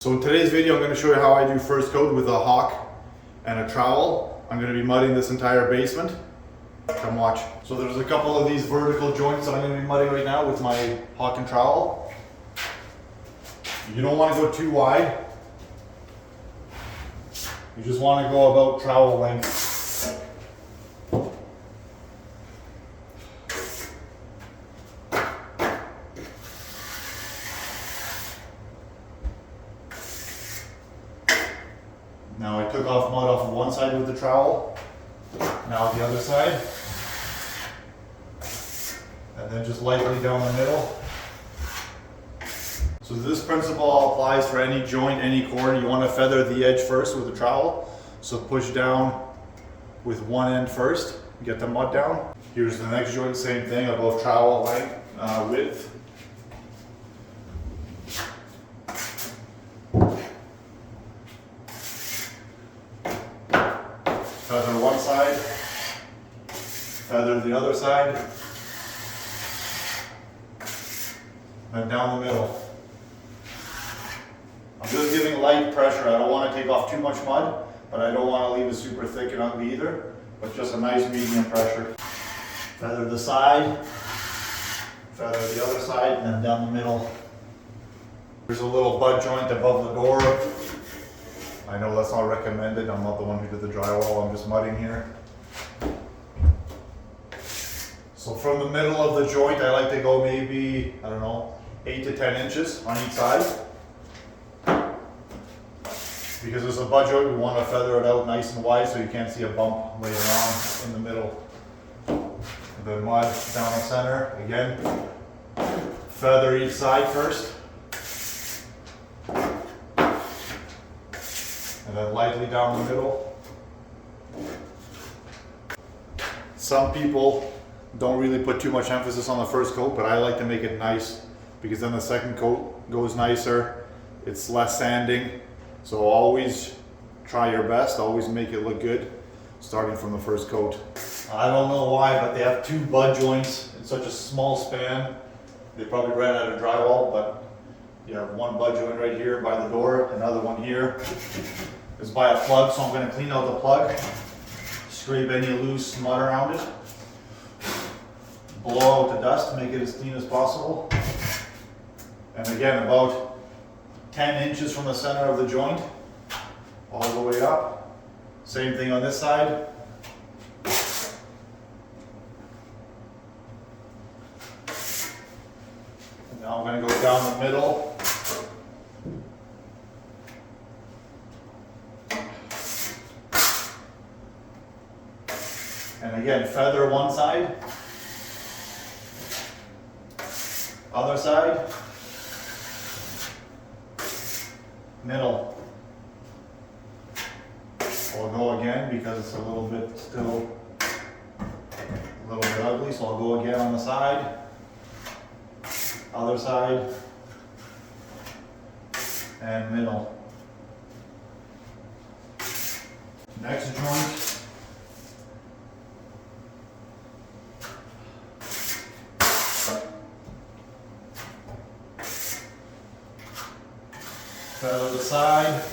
So in today's video, I'm going to show you how I do first coat with a hawk and a trowel. I'm going to be mudding this entire basement. Come watch. So there's a couple of these vertical joints that I'm going to be mudding right now with my hawk and trowel. You don't want to go too wide. You just want to go about trowel length. Now I took off mud off of one side with the trowel, now the other side, and then just lightly down the middle. So this principle applies for any joint, any corner. You want to feather the edge first with the trowel. So push down with one end first, get the mud down. Here's the next joint, same thing, above trowel length, width. Feather one side, feather the other side, and down the middle. I'm just giving light pressure. I don't want to take off too much mud, but I don't want to leave it super thick and ugly either, but just a nice medium pressure. Feather the side, feather the other side, and then down the middle. There's a little butt joint above the door. I know that's not recommended. I'm not the one who did the drywall. I'm just mudding here. So from the middle of the joint, I like to go maybe, I don't know, 8 to 10 inches on each side. Because it's a butt joint, we want to feather it out nice and wide so you can't see a bump later on in the middle. The mud down the center. Again, feather each side first. And then lightly down the middle. Some people don't really put too much emphasis on the first coat, but I like to make it nice because then the second coat goes nicer. It's less sanding. So always try your best, always make it look good, starting from the first coat. I don't know why, but they have 2 butt joints in such a small span. They probably ran out of drywall, but you have one butt joint right here by the door, another one here. Is by a plug, so I'm going to clean out the plug, scrape any loose mud around it, blow out the dust to make it as clean as possible. And again, about 10 inches from the center of the joint, all the way up. Same thing on this side. And now I'm going to go down the middle. And again, feather one side, other side, middle. I'll go again because it's a little bit still a little bit ugly, so I'll go again on the side, other side, and middle. Next joint. Feather the side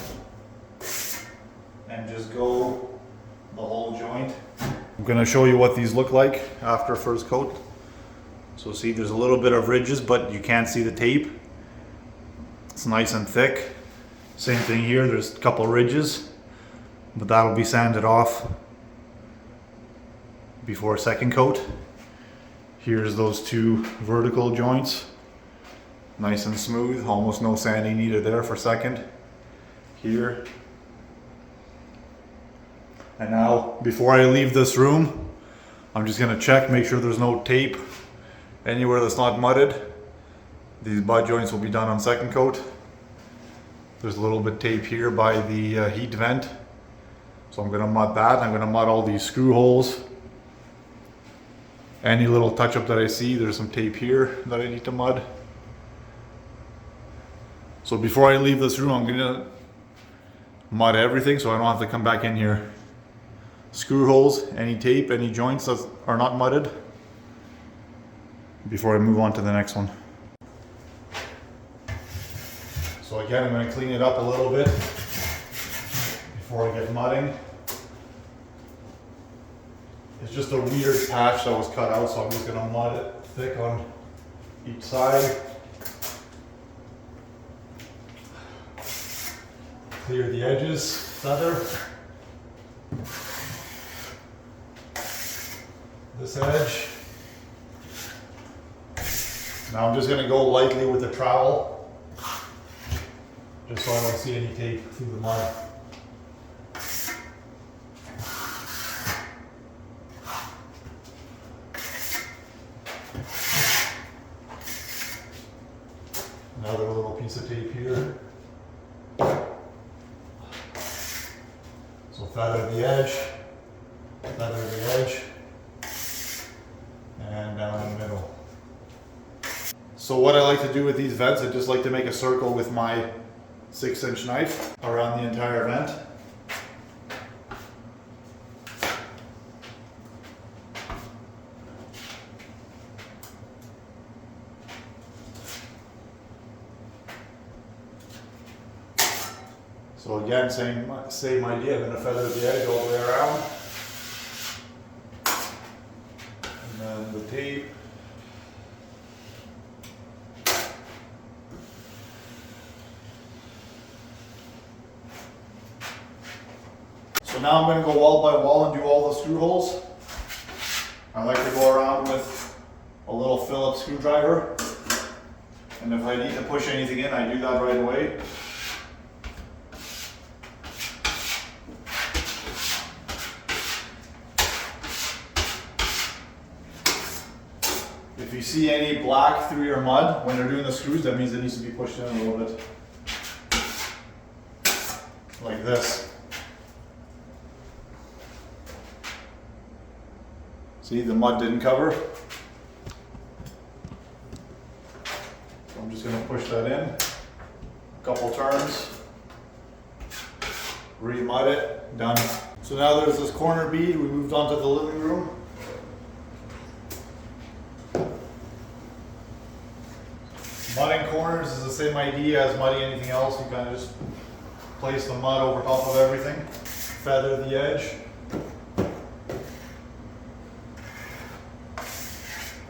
and just go the whole joint. I'm going to show you what these look like after first coat. So see, there's a little bit of ridges, but you can't see the tape. It's nice and thick. Same thing here, there's a couple ridges, but that'll be sanded off before second coat. Here's those 2 vertical joints. Nice and smooth, almost no sanding needed there for second. Here. And now, before I leave this room, I'm just gonna check, make sure there's no tape anywhere that's not mudded. These butt joints will be done on second coat. There's a little bit tape here by the heat vent. So I'm gonna mud that. I'm gonna mud all these screw holes. Any little touch up that I see, there's some tape here that I need to mud. So before I leave this room, I'm gonna mud everything so I don't have to come back in here. Screw holes, any tape, any joints that are not mudded, before I move on to the next one. So again, I'm going to clean it up a little bit before I get mudding. It's just a weird patch that was cut out, so I'm just going to mud it thick on each side. Clear the edges, feather. This edge. Now I'm just going to go lightly with the trowel, just so I don't see any tape through the mud. Another little piece of tape here. So feather the edge, and down in the middle. So what I like to do with these vents, I just like to make a circle with my 6-inch knife around the entire vent. So again, same idea, I'm going to feather the edge all the way around. And then the tape. So now I'm going to go wall by wall and do all the screw holes. I like to go around with a little Phillips screwdriver. And if I need to push anything in, I do that right away. If you see any black through your mud when they're doing the screws, that means it needs to be pushed in a little bit. Like this. See, the mud didn't cover. So I'm just going to push that in. A couple turns. Re-mud it. Done. So now there's this corner bead. We moved on to the living room. Mudding corners is the same idea as mudding anything else. You kind of just place the mud over top of everything, feather the edge,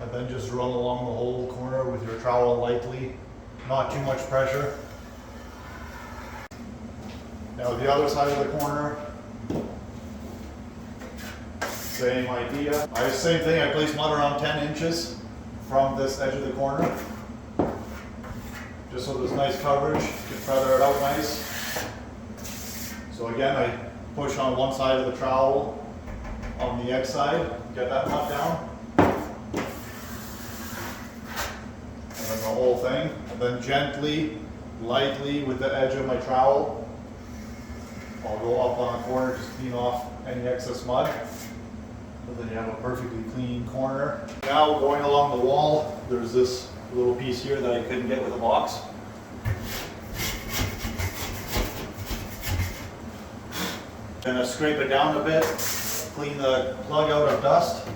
and then just run along the whole corner with your trowel lightly, not too much pressure. Now the other side of the corner, same idea. Same thing, I place mud around 10 inches from this edge of the corner. Just so there's nice coverage, you can feather it out nice. So again, I push on one side of the trowel on the edge side, get that mud down. And then the whole thing. And then gently, lightly with the edge of my trowel, I'll go up on a corner, just clean off any excess mud. So then you have a perfectly clean corner. Now going along the wall, there's this little piece here that I couldn't get with a box. Gonna scrape it down a bit, clean the plug out of dust.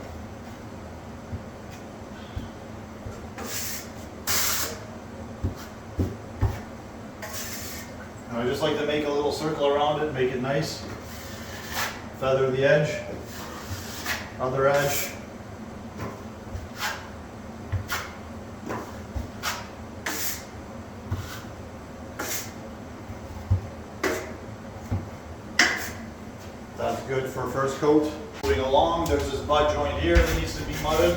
And I just like to make a little circle around it, make it nice. Feather the edge, other edge. That's good for first coat. Moving along, there's this butt joint here that needs to be mudded.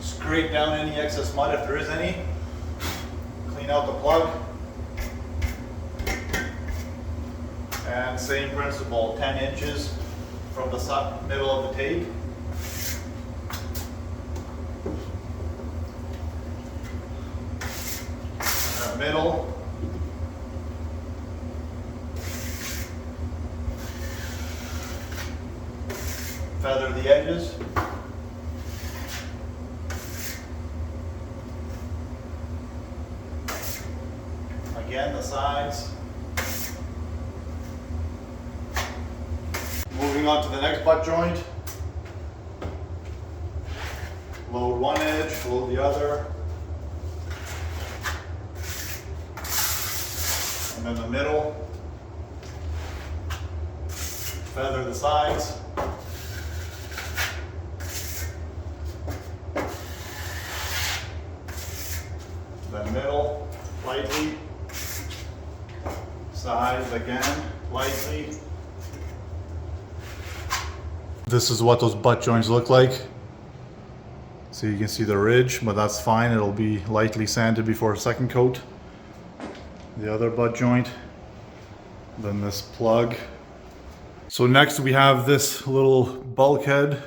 Scrape down any excess mud if there is any. Clean out the plug. And same principle, 10 inches from the middle of the tape. And middle. Feather the edges. Again, the sides. Moving on to the next butt joint. Load one edge, load the other. And then the middle. Feather the sides. Then middle, lightly. Sides again, lightly. This is what those butt joints look like. So you can see the ridge, but that's fine. It'll be lightly sanded before a second coat. The other butt joint. Then this plug. So next we have this little bulkhead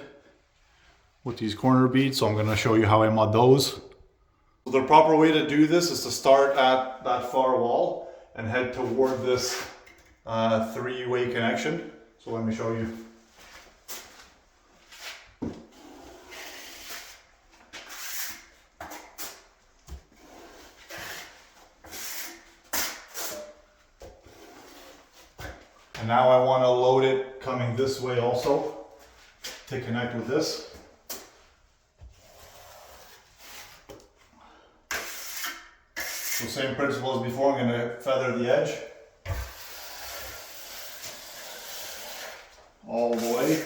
with these corner beads. So I'm going to show you how I mud those. So the proper way to do this is to start at that far wall and head toward this three-way connection. So let me show you. And now I want to load it coming this way also to connect with this. So same principle as before, I'm going to feather the edge all the way.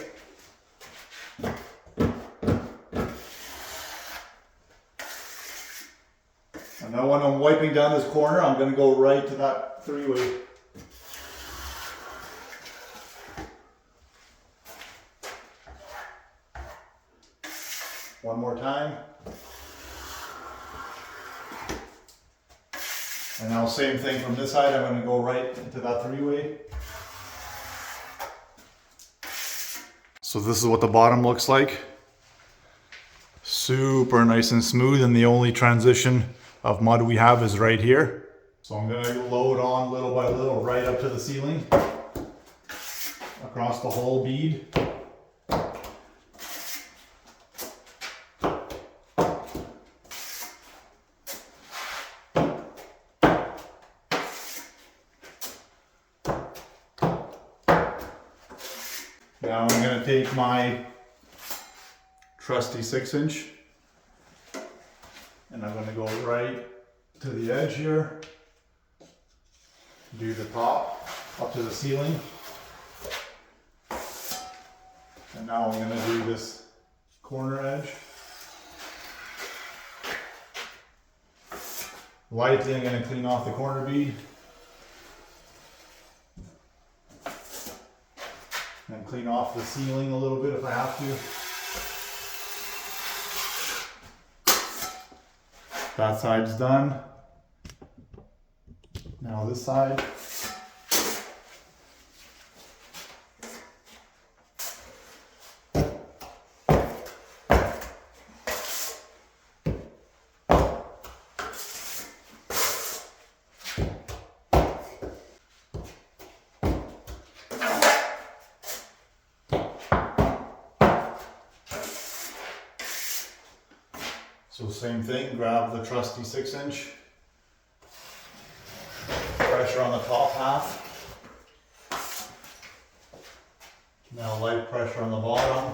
And now when I'm wiping down this corner, I'm going to go right to that three-way. One more time. And now same thing from this side, I'm going to go right into that three-way. So this is what the bottom looks like. Super nice and smooth, and the only transition of mud we have is right here. So I'm going to load on little by little right up to the ceiling, across the whole bead. Now I'm going to take my trusty 6-inch and I'm going to go right to the edge here, do the top up to the ceiling, and now I'm going to do this corner edge. Lightly I'm going to clean off the corner bead. And clean off the ceiling a little bit if I have to. That side's done. Now this side. So same thing, grab the trusty 6-inch, pressure on the top half, now light pressure on the bottom,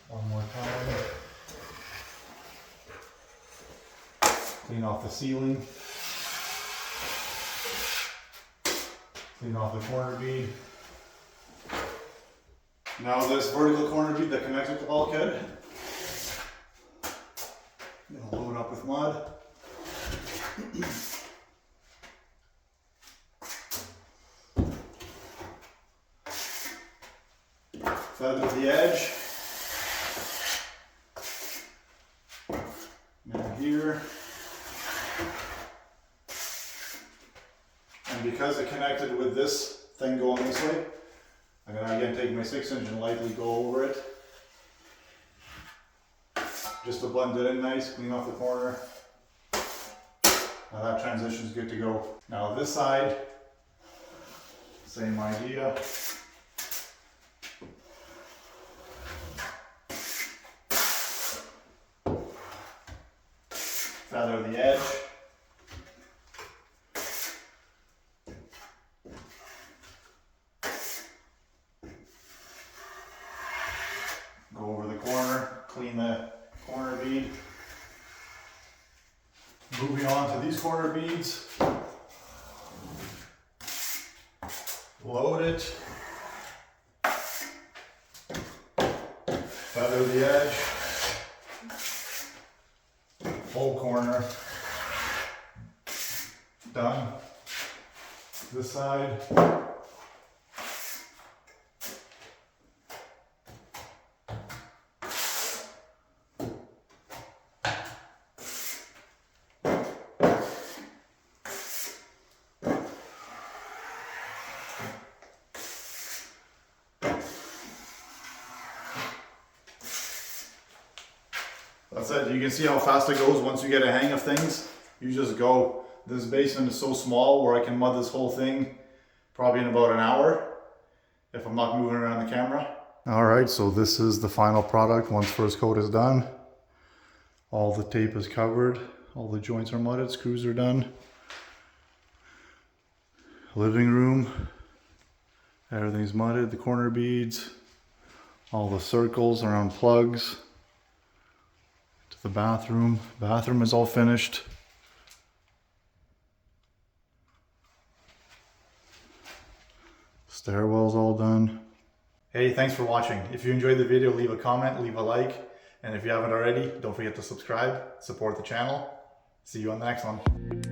one more time, clean off the ceiling, clean off the corner bead. Now this vertical corner bead that connects with the bulkhead, I'll load up with mud. Feather the edge. Now here. And because it connected with this thing going this way, I'm going to again take my 6-inch and lightly go over it. Just to blend it in nice, clean off the corner. Now that transition is good to go. Now this side, same idea. Feather the edge. Go over the corner, clean the corner bead. Moving on to these corner beads. Load it. Feather the edge. Whole corner. Done. This side. That's it. You can see how fast it goes once you get a hang of things. You just go. This basement is so small where I can mud this whole thing probably in about an hour if I'm not moving around the camera. All right, so this is the final product once first coat is done. All the tape is covered. All the joints are mudded. Screws are done. Living room. Everything's mudded. The corner beads. All the circles around plugs. The bathroom. Bathroom is all finished. Stairwell's all done. Hey, thanks for watching. If you enjoyed the video, leave a comment, leave a like. And if you haven't already, don't forget to subscribe, support the channel. See you on the next one.